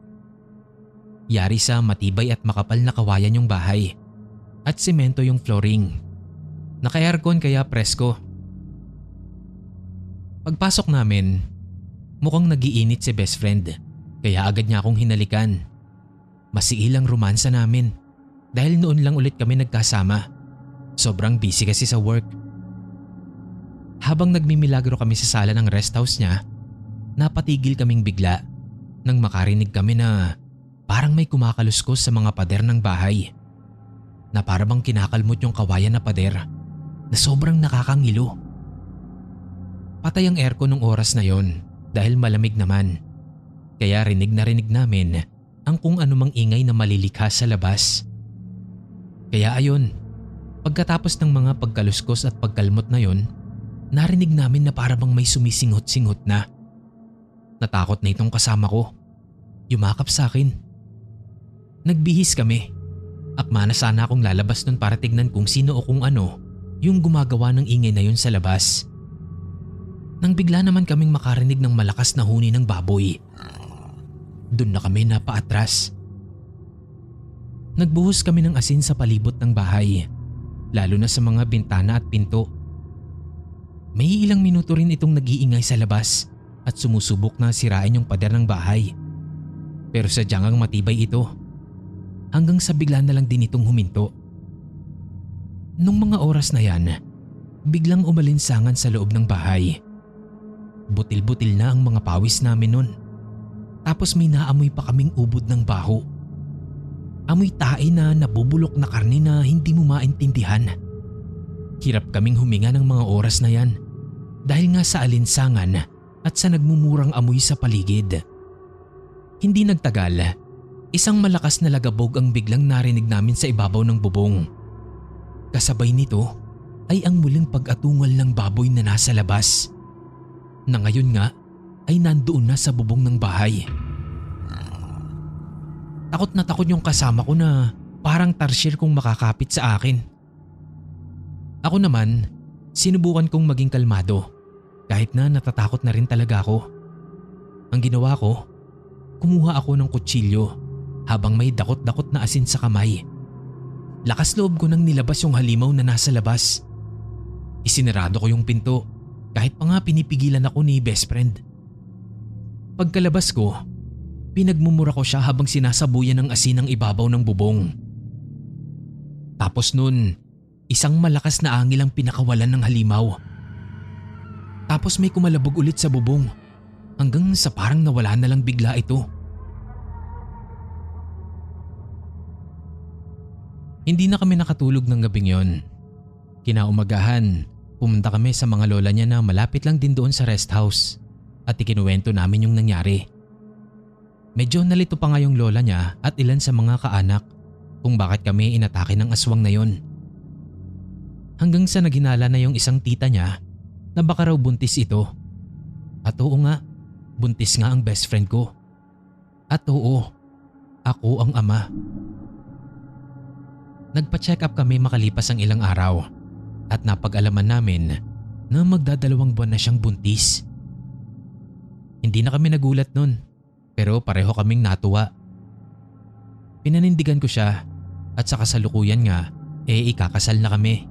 Yari sa matibay at makapal na kawayan yung bahay at semento yung flooring. Naka-aircon kaya presko. Pagpasok namin, mukhang nagiinit si best friend kaya agad niya akong hinalikan. Masiilang romansa namin dahil noon lang ulit kami nagkasama. Sobrang busy kasi sa work. Habang nagmimilagro kami sa sala ng rest house niya, napatigil kaming bigla nang makarinig kami na parang may kumakaluskos sa mga pader ng bahay. Na parang kinakalmot yung kawayan na pader na sobrang nakakangilo. Patay ang aircon nung oras na yon dahil malamig naman. Kaya rinig na rinig namin ang kung anumang ingay na malilikha sa labas. Kaya ayun, pagkatapos ng mga pagkaluskos at pagkalmot na yon, narinig namin na parang may sumisinghot-singhot na. Natakot na itong kasama ko. Yumakap sa akin. Nagbihis kami. Akma na sana akong lalabas nun para tignan kung sino o kung ano yung gumagawa ng ingay na yun sa labas. Nang bigla naman kaming makarinig ng malakas na huni ng baboy. Doon na kami napaatras. Nagbuhos kami ng asin sa palibot ng bahay, lalo na sa mga bintana at pinto. May ilang minuto rin itong nag-iingay sa labas at sumusubok na sirain yung pader ng bahay. Pero sadyang matibay ito. Hanggang sa bigla na lang din itong huminto. Nung mga oras na yan, biglang umalinsangan sa loob ng bahay. Butil-butil na ang mga pawis namin nun. Tapos may naamoy pa kaming ubod ng baho. Amoy tae na nabubulok na karne na hindi mo maintindihan. Hirap kaming huminga ng mga oras na yan dahil nga sa alinsangan at sa nagmumurang amoy sa paligid. Hindi nagtagal, isang malakas na lagabog ang biglang narinig namin sa ibabaw ng bubong. Kasabay nito ay ang muling pag-atungal ng baboy na nasa labas, na ngayon nga ay nandoon na sa bubong ng bahay. Takot na takot yung kasama ko na parang tarsier kung makakapit sa akin. Ako naman, sinubukan kong maging kalmado kahit na natatakot na rin talaga ako. Ang ginawa ko, kumuha ako ng kutsilyo habang may dakot-dakot na asin sa kamay. Lakas loob ko nang nilabas yung halimaw na nasa labas. Isinarado ko yung pinto kahit pa nga pinipigilan ako ni best friend. Pagkalabas ko, pinagmumura ko siya habang sinasabuyan ng asin ang ibabaw ng bubong. Tapos nun, isang malakas na angil ang pinakawalan ng halimaw. Tapos may kumalabog ulit sa bubong hanggang sa parang nawala na lang bigla ito. Hindi na kami nakatulog ng gabing yon. Kinaumagahan, pumunta kami sa mga lola niya na malapit lang din doon sa rest house at ikinuwento namin yung nangyari. Medyo nalito pa nga yung lola niya at ilan sa mga kaanak kung bakit kami inatake ng aswang na yon. Hanggang sa naghinala na yung isang tita niya na baka raw buntis ito. At oo nga, buntis nga ang best friend ko. At oo, ako ang ama. Nagpa-check up kami makalipas ang ilang araw at napag-alaman namin na magdadalawang buwan na siyang buntis. Hindi na kami nagulat nun pero pareho kaming natuwa. Pinanindigan ko siya at sa kasalukuyan nga ikakasal na kami.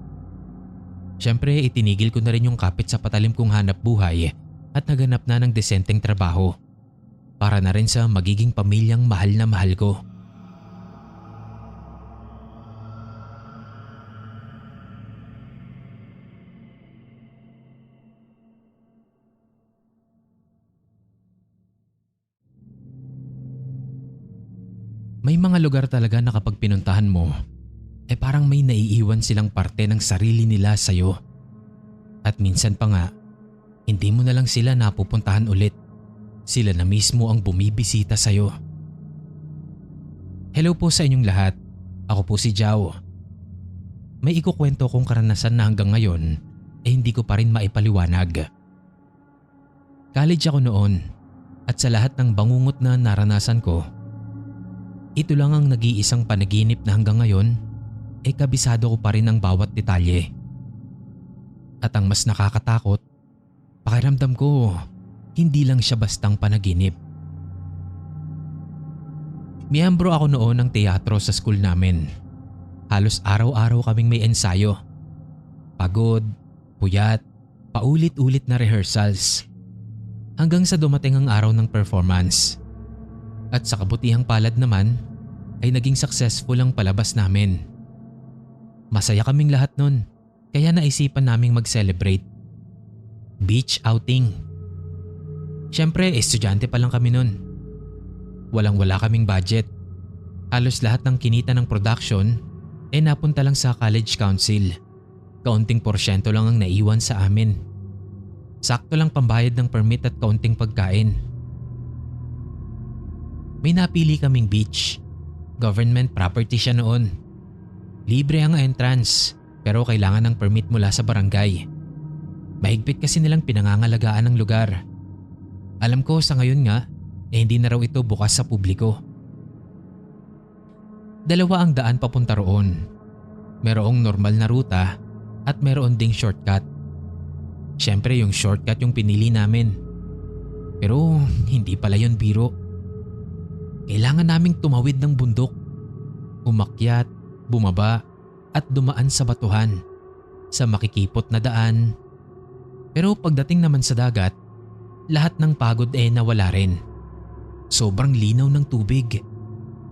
Siyempre itinigil ko na rin yung kapit sa patalim kong hanap buhay at naganap na ng desenteng trabaho para na rin sa magiging pamilyang mahal na mahal ko. May mga lugar talaga na kapag pinuntahan mo, parang may naiiwan silang parte ng sarili nila sa'yo. At minsan pa nga, hindi mo na lang sila napupuntahan ulit. Sila na mismo ang bumibisita sa'yo. Hello po sa inyong lahat. Ako po si Jao. May ikukwento kong karanasan na hanggang ngayon hindi ko pa rin maipaliwanag. College ako noon at sa lahat ng bangungot na naranasan ko, ito lang ang nag-iisang panaginip na hanggang ngayon kabisado ko pa rin ang bawat detalye. At ang mas nakakatakot, pakiramdam ko hindi lang siya bastang panaginip. Miyembro ako noon ng teatro sa school namin. Halos araw-araw kaming may ensayo. Pagod, puyat, paulit-ulit na rehearsals. Hanggang sa dumating ang araw ng performance. At sa kabutihang palad naman ay naging successful ang palabas namin. Masaya kaming lahat nun kaya naisipan naming mag-celebrate. Beach outing. Siyempre estudyante pa lang kami nun. Walang-wala kaming budget. Halos lahat ng kinita ng production napunta lang sa college council. Kaunting porsyento lang ang naiwan sa amin. Sakto lang pambayad ng permit at kaunting pagkain. May napili kaming beach. Government property siya noon. Libre ang entrance pero kailangan ng permit mula sa barangay. Mahigpit kasi nilang pinangangalagaan ng lugar. Alam ko sa ngayon nga hindi na raw ito bukas sa publiko. Dalawa ang daan papunta roon. Merong normal na ruta at meron ding shortcut. Siyempre yung shortcut yung pinili namin. Pero hindi pala yun biro. Kailangan naming tumawid ng bundok, umakyat, bumaba at dumaan sa batuhan, sa makikipot na daan. Pero pagdating naman sa dagat, lahat ng pagod nawala rin. Sobrang linaw ng tubig,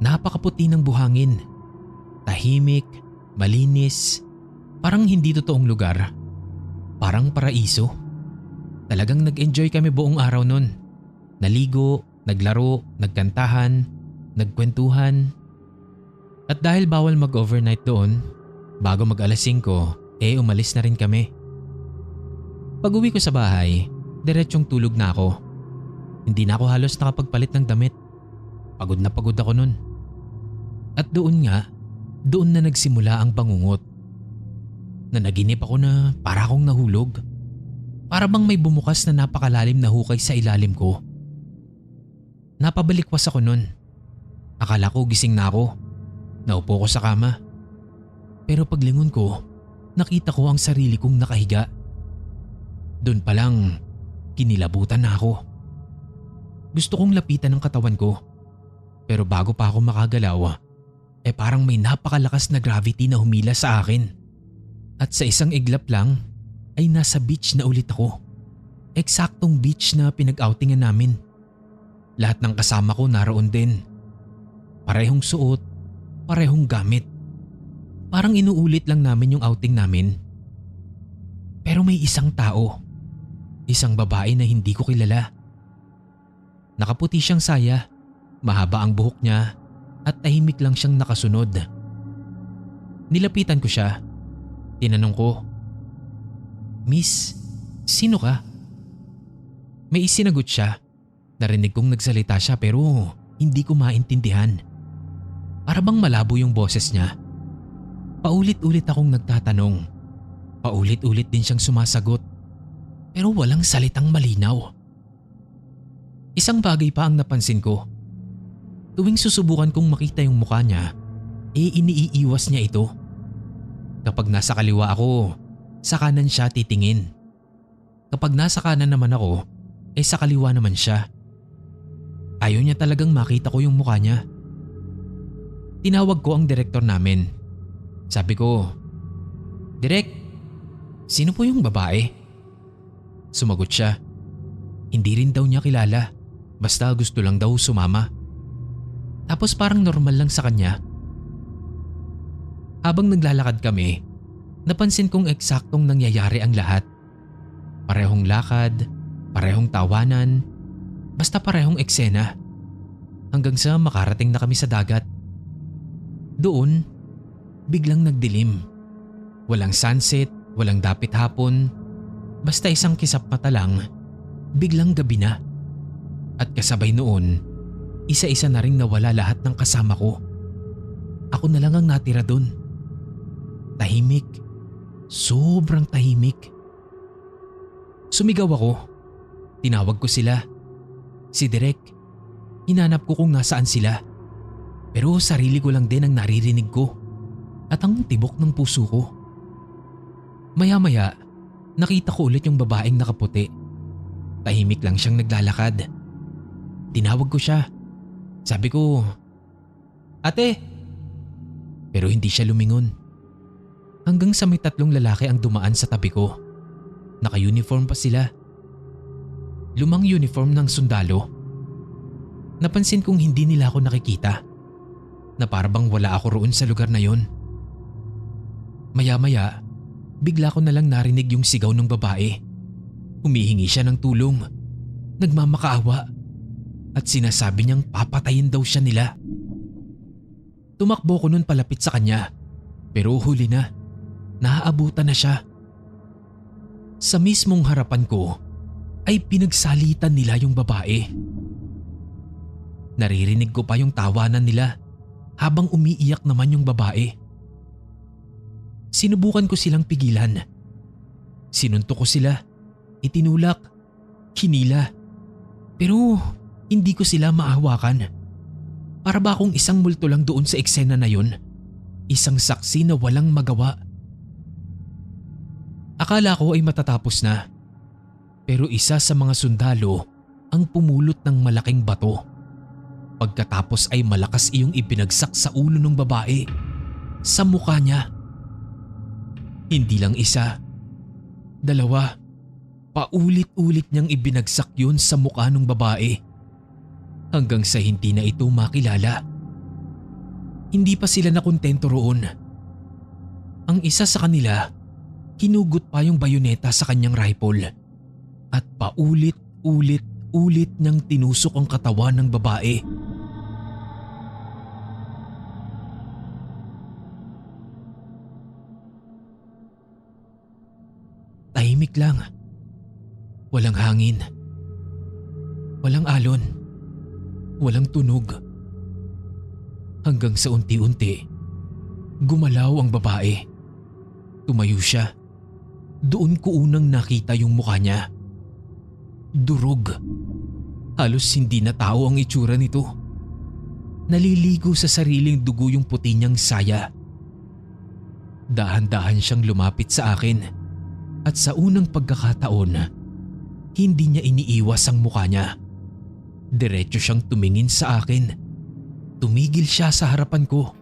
napakaputi ng buhangin, tahimik, malinis, parang hindi totoong lugar, parang paraiso. Talagang nag-enjoy kami buong araw nun. Naligo, naglaro, nagkantahan, nagkwentuhan. At dahil bawal mag-overnight doon, bago mag-alas 5, umalis na rin kami. Pag-uwi ko sa bahay, diretsyong tulog na ako. Hindi na ako halos nakapagpalit ng damit. Pagod na pagod ako nun. At doon na nagsimula ang bangungot. Nanaginip ako na para akong nahulog. Para bang may bumukas na napakalalim na hukay sa ilalim ko. Napabalikwas ako nun. Akala ko gising na ako. Naupo ko sa kama. Pero paglingon ko, nakita ko ang sarili kong nakahiga. Doon pa lang, kinilabutan na ako. Gusto kong lapitan ang katawan ko. Pero bago pa ako makagalaw, parang may napakalakas na gravity na humila sa akin. At sa isang iglap lang, ay nasa beach na ulit ako. Eksaktong beach na pinag-outingan namin. Lahat ng kasama ko naroon din. Parehong suot, parehong gamit. Parang inuulit lang namin yung outing namin. Pero may isang tao, isang babae na hindi ko kilala. Nakaputi siyang saya, mahaba ang buhok niya at tahimik lang siyang nakasunod. Nilapitan ko siya. Tinanong ko, "Miss, sino ka?" May isinagot siya. Narinig kong nagsalita siya pero hindi ko maintindihan. Para bang malabo yung boses niya. Paulit-ulit akong nagtatanong. Paulit-ulit din siyang sumasagot. Pero walang salitang malinaw. Isang bagay pa ang napansin ko. Tuwing susubukan kong makita yung mukha niya, iniiiwas niya ito. Kapag nasa kaliwa ako, sa kanan siya titingin. Kapag nasa kanan naman ako, sa kaliwa naman siya. Ayaw niya talagang makita ko yung mukha niya. Tinawag ko ang direktor namin. Sabi ko, "Direk, sino po yung babae?" Sumagot siya. Hindi rin daw niya kilala, basta gusto lang daw sumama. Tapos parang normal lang sa kanya. Habang naglalakad kami, napansin kong eksaktong nangyayari ang lahat. Parehong lakad, parehong tawanan, basta parehong eksena. Hanggang sa makarating na kami sa dagat. Doon, biglang nagdilim. Walang sunset, walang dapit hapon, basta isang kisap mata lang, biglang gabi na. At kasabay noon, isa-isa na ring nawala lahat ng kasama ko. Ako na lang ang natira doon. Tahimik, sobrang tahimik. Sumigaw ako. Tinawag ko sila. Si Direk. Hinanap ko kung nasaan sila. Pero sarili ko lang din ang naririnig ko at ang tibok ng puso ko. Maya-maya, nakita ko ulit yung babaeng nakaputi. Tahimik lang siyang naglalakad. Tinawag ko siya. Sabi ko, "Ate!" Pero hindi siya lumingon. Hanggang sa may 3 lalaki ang dumaan sa tabi ko. Naka-uniform pa sila. Lumang uniform ng sundalo. Napansin kong hindi nila ako nakikita. Na parabang wala ako roon sa lugar na yon. Maya-maya, bigla ko na lang narinig yung sigaw ng babae. Humihingi siya ng tulong. Nagmamakaawa. At sinasabi niyang papatayin daw siya nila. Tumakbo ko nun palapit sa kanya. Pero huli na. Naaabutan na siya. Sa mismong harapan ko ay pinagsalitan nila yung babae. Naririnig ko pa yung tawanan nila habang umiiyak naman yung babae. Sinubukan ko silang pigilan. Sinuntok ko sila, itinulak, hinila. Pero hindi ko sila maahawakan. Para ba akong isang multo lang doon sa eksena na yun? Isang saksi na walang magawa. Akala ko ay matatapos na. Pero isa sa mga sundalo ang pumulot ng malaking bato. Pagkatapos ay malakas iyong ibinagsak sa ulo ng babae. Sa mukha niya. Hindi lang isa, 2. Paulit-ulit niyang ibinagsak yun sa mukha ng babae. Hanggang sa hindi na ito makilala. Hindi pa sila nakontento roon. Ang isa sa kanila, hinugot pa yung bayoneta sa kanyang rifle. At paulit-ulit niyang tinusok ang katawan ng babae. Tahimik lang. Walang hangin. Walang alon. Walang tunog. Hanggang sa unti-unti, gumalaw ang babae. Tumayo siya. Doon ko unang nakita yung mukha niya. Durog. Halos hindi na tao ang itsura nito. Naliligo sa sariling dugo yung puti niyang saya. Dahan-dahan siyang lumapit sa akin. At sa unang pagkakataon, hindi niya iniiwas ang mukha niya. Diretso siyang tumingin sa akin. Tumigil siya sa harapan ko.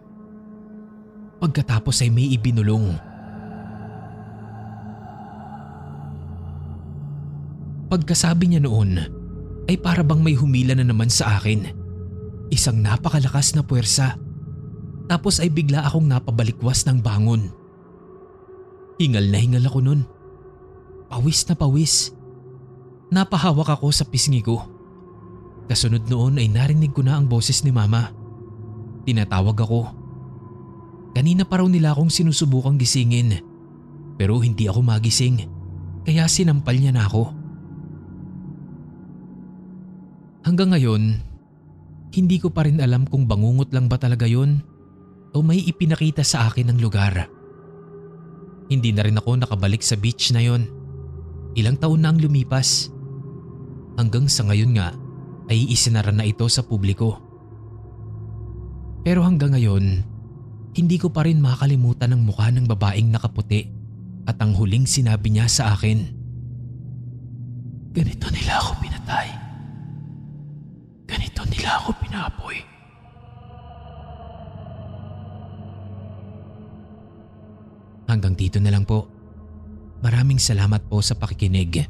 Pagkatapos ay may ibinulong. Pagkasabi niya noon ay para bang may humila na naman sa akin. Isang napakalakas na puwersa. Tapos ay bigla akong napabalikwas ng bangon. Hingal na hingal ako nun. Pawis na pawis. Napahawak ako sa pisngi ko. Kasunod noon ay narinig ko na ang boses ni Mama. Tinatawag ako. Kanina pa raw nila akong sinusubukang gisingin. Pero hindi ako magising. Kaya sinampal niya na ako. Hanggang ngayon, hindi ko pa rin alam kung bangungot lang ba talaga yun o may ipinakita sa akin ng lugar. Hindi na rin ako nakabalik sa beach na yon. Ilang taon na ang lumipas. Hanggang sa ngayon nga ay isinara na ito sa publiko. Pero hanggang ngayon, hindi ko pa rin makalimutan ang mukha ng babaeng nakaputi at ang huling sinabi niya sa akin. Ganito nila ako pinatay. Ganito nila ako pinapoy. Hanggang dito na lang po. Maraming salamat po sa pakikinig.